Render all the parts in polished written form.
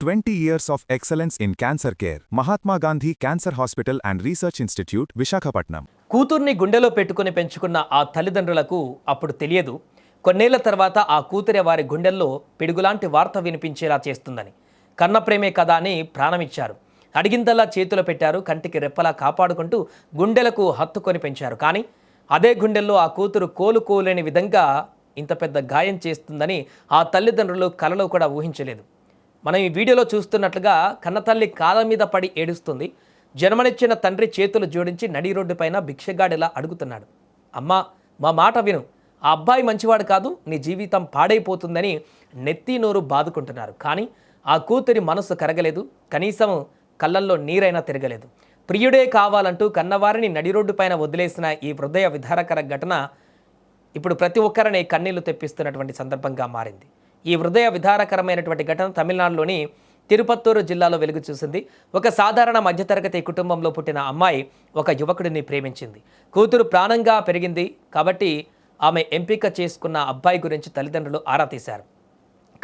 20 years of excellence in cancer care. Mahatma Gandhi Cancer Hospital and Research Institute, Visakhapatnam. కూతుర్ని గుండెలో పెట్టుకుని పెంచుకున్న ఆ తల్లిదండ్రులకు అప్పుడు తెలియదు కొన్నేళ్ల తర్వాత ఆ కూతురే వారి గుండెల్లో పిడుగులాంటి వార్త వినిపించేలా చేస్తుందని. కన్నప్రేమే కదా అని ప్రాణమిచ్చారు. అడిగిందల్లా చేతిలో పెట్టారు. కంటికి రెప్పలా కాపాడుకుంటూ గుండెలకు హత్తుకొని పెంచారు. కానీ అదే గుండెల్లో ఆ కూతురు కోలుకోలేని విధంగా ఇంత పెద్ద గాయం చేస్తుందని ఆ తల్లిదండ్రులు కలలో కూడా ఊహించలేదు. మనం ఈ వీడియోలో చూస్తున్నట్లుగా కన్నతల్లి కాళ్ళ మీద పడి ఏడుస్తుంది. జన్మనిచ్చిన తండ్రి చేతులు జోడించి నడి రోడ్డుపైన భిక్షగాడిలా అడుగుతున్నాడు. అమ్మా, మా మాట విను, ఆ అబ్బాయి మంచివాడు కాదు, నీ జీవితం పాడైపోతుందని నెత్తి నోరు బాదుకుంటున్నారు. కానీ ఆ కూతురి మనసు కరగలేదు. కనీసం కళ్ళల్లో నీరైనా తిరగలేదు. ప్రియుడే కావాలంటూ కన్నవారిని నడి రోడ్డుపైన వదిలేసిన ఈ హృదయ విదారకర ఘటన ఇప్పుడు ప్రతి ఒక్కరిని కన్నీళ్లు తెప్పిస్తున్నటువంటి సందర్భంగా మారింది. ఈ హృదయ విదారకరమైనటువంటి ఘటన తమిళనాడులోని తిరుపత్తూరు జిల్లాలో వెలుగు చూసింది. ఒక సాధారణ మధ్యతరగతి కుటుంబంలో పుట్టిన అమ్మాయి ఒక యువకుడిని ప్రేమించింది. కూతురు ప్రాణంగా పెరిగింది కాబట్టి ఆమె ఎంపిక చేసుకున్న అబ్బాయి గురించి తల్లిదండ్రులు ఆరా తీశారు.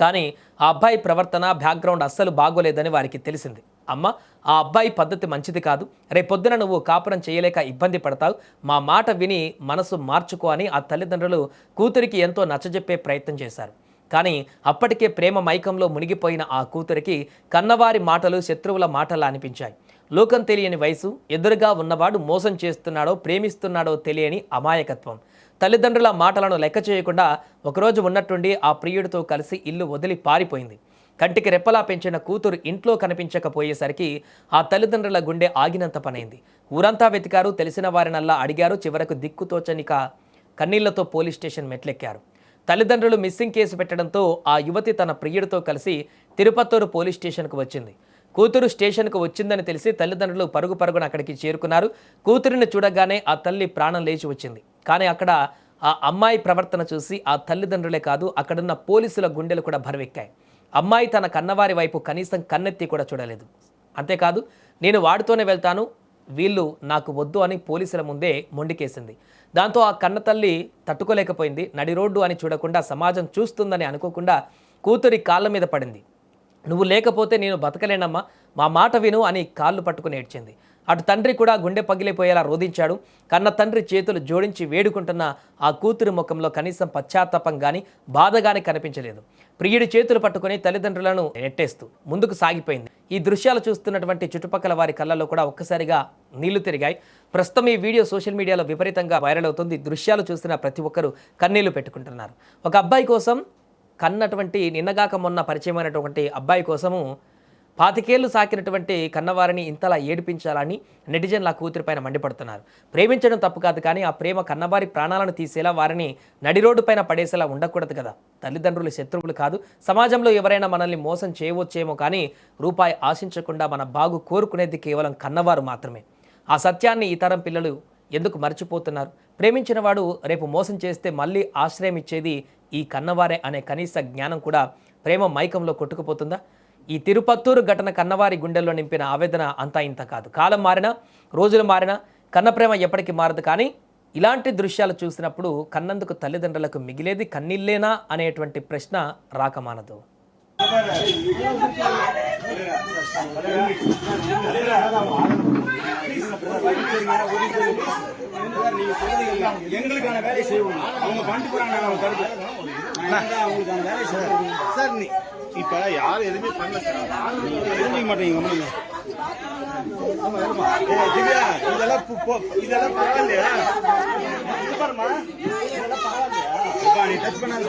కానీ ఆ అబ్బాయి ప్రవర్తన, బ్యాక్గ్రౌండ్ అస్సలు బాగోలేదని వారికి తెలిసింది. అమ్మ, ఆ అబ్బాయి పద్ధతి మంచిది కాదు, రేపొద్దున నువ్వు కాపురం చేయలేక ఇబ్బంది పడతావు, మా మాట విని మనసు మార్చుకో అని ఆ తల్లిదండ్రులు కూతురికి ఎంతో నచ్చజెప్పే ప్రయత్నం చేశారు. కానీ అప్పటికే ప్రేమ మైకంలో మునిగిపోయిన ఆ కూతురికి కన్నవారి మాటలు శత్రువుల మాటలా అనిపించాయి. లోకం తెలియని వయసు, ఎదురుగా ఉన్నవాడు మోసం చేస్తున్నాడో ప్రేమిస్తున్నాడో తెలియని అమాయకత్వం. తల్లిదండ్రుల మాటలను లెక్క చేయకుండా ఒకరోజు ఉన్నట్టుండి ఆ ప్రియుడితో కలిసి ఇల్లు వదిలి పారిపోయింది. కంటికి రెప్పలా పెంచిన కూతురు ఇంట్లో కనిపించకపోయేసరికి ఆ తల్లిదండ్రుల గుండె ఆగినంత పనైంది. ఊరంతా వెతికారు, తెలిసిన వారినల్లా అడిగారు. చివరకు దిక్కుతోచనిక కన్నీళ్లతో పోలీస్ స్టేషన్ మెట్లెక్కారు. తల్లిదండ్రులు మిస్సింగ్ కేసు పెట్టడంతో ఆ యువతి తన ప్రియుడితో కలిసి తిరుపత్తూరు పోలీస్ స్టేషన్కు వచ్చింది. కూతురు స్టేషన్కు వచ్చిందని తెలిసి తల్లిదండ్రులు పరుగున అక్కడికి చేరుకున్నారు. కూతురిని చూడగానే ఆ తల్లి ప్రాణం లేచి వచ్చింది. కానీ అక్కడ ఆ అమ్మాయి ప్రవర్తన చూసి ఆ తల్లిదండ్రులే కాదు, అక్కడున్న పోలీసుల గుండెలు కూడా బరువెక్కాయి. అమ్మాయి తన కన్నవారి వైపు కనీసం కన్నెత్తి కూడా చూడలేదు. అంతేకాదు, నేను వాడితోనే వెళ్తాను, వీళ్ళు నాకు వద్దు అని పోలీసుల ముందే మొండికేసింది. దాంతో ఆ కన్నతల్లి తట్టుకోలేకపోయింది. నడి రోడ్డు అని చూడకుండా, సమాజం చూస్తుందని అనుకోకుండా కూతురి కాళ్ళ మీద పడింది. నువ్వు లేకపోతే నేను బతకలేనమ్మా, మా మాట విను అని కాళ్ళు పట్టుకుని ఏడ్చింది. అటు తండ్రి కూడా గుండె పగిలిపోయేలా రోధించాడు. కన్న తండ్రి చేతులు జోడించి వేడుకుంటున్న ఆ కూతురి ముఖంలో కనీసం పశ్చాత్తాపం కానీ బాధ కానీ కనిపించలేదు. ప్రియుడి చేతులు పట్టుకుని తల్లిదండ్రులను నెట్టేస్తూ ముందుకు సాగిపోయింది. ఈ దృశ్యాలు చూస్తున్నటువంటి చుట్టుపక్కల వారి కళ్ళల్లో కూడా ఒక్కసారిగా నీళ్లు తిరిగాయి. ప్రస్తుతం ఈ వీడియో సోషల్ మీడియాలో విపరీతంగా వైరల్ అవుతుంది. దృశ్యాలు చూస్తున్న ప్రతి ఒక్కరూ కన్నీళ్లు పెట్టుకుంటున్నారు. ఒక అబ్బాయి కోసం, కన్నటువంటి నిన్నగాక మొన్న పరిచయమైనటువంటి అబ్బాయి కోసము 25 ఏళ్లు సాకినటువంటి కన్నవారిని ఇంతలా ఏడిపించాలని నెటిజన్లు ఆ కూతురిపైన మండిపడుతున్నారు. ప్రేమించడం తప్పు కాదు, కానీ ఆ ప్రేమ కన్నవారి ప్రాణాలను తీసేలా, వారిని నడి రోడ్డు పైన పడేసేలా ఉండకూడదు కదా. తల్లిదండ్రులు శత్రువులు కాదు. సమాజంలో ఎవరైనా మనల్ని మోసం చేయవచ్చేమో, కానీ రూపాయి ఆశించకుండా మన బాగు కోరుకునేది కేవలం కన్నవారు మాత్రమే. ఆ సత్యాన్ని ఈ తరం పిల్లలు ఎందుకు మర్చిపోతున్నారు? ప్రేమించిన వాడు రేపు మోసం చేస్తే మళ్ళీ ఆశ్రయం ఇచ్చేది ఈ కన్నవారే అనే కనీస జ్ఞానం కూడా ప్రేమ మైకంలో కొట్టుకుపోతుందా? ఈ తిరుపత్తూరు ఘటన కన్నవారి గుండెల్లో నింపిన ఆవేదన అంతా ఇంత కాదు. కాలం మారినా, రోజులు మారినా కన్న ప్రేమ ఎప్పటికీ మారదు. కానీ ఇలాంటి దృశ్యాలు చూసినప్పుడు కన్నందుకు తల్లిదండ్రులకు మిగిలేది కన్నీళ్ళేనా అనేటువంటి ప్రశ్న రాకమానదు. எங்களுக்கான வேலை செய்வோம். அவங்க பண்ணிட்டு போறாங்க, அவங்க தடுப்பு அவங்களுக்கான வேலை செய்வோம் சார். இப்ப யாரும் எதுவுமே பண்ணல சார், தெரிஞ்சுக்க மாட்டேங்க. இதெல்லாம் பரவாயில்லையா? இதெல்லாம் பரவாயில்லையா? நீ டச் பண்ணாத.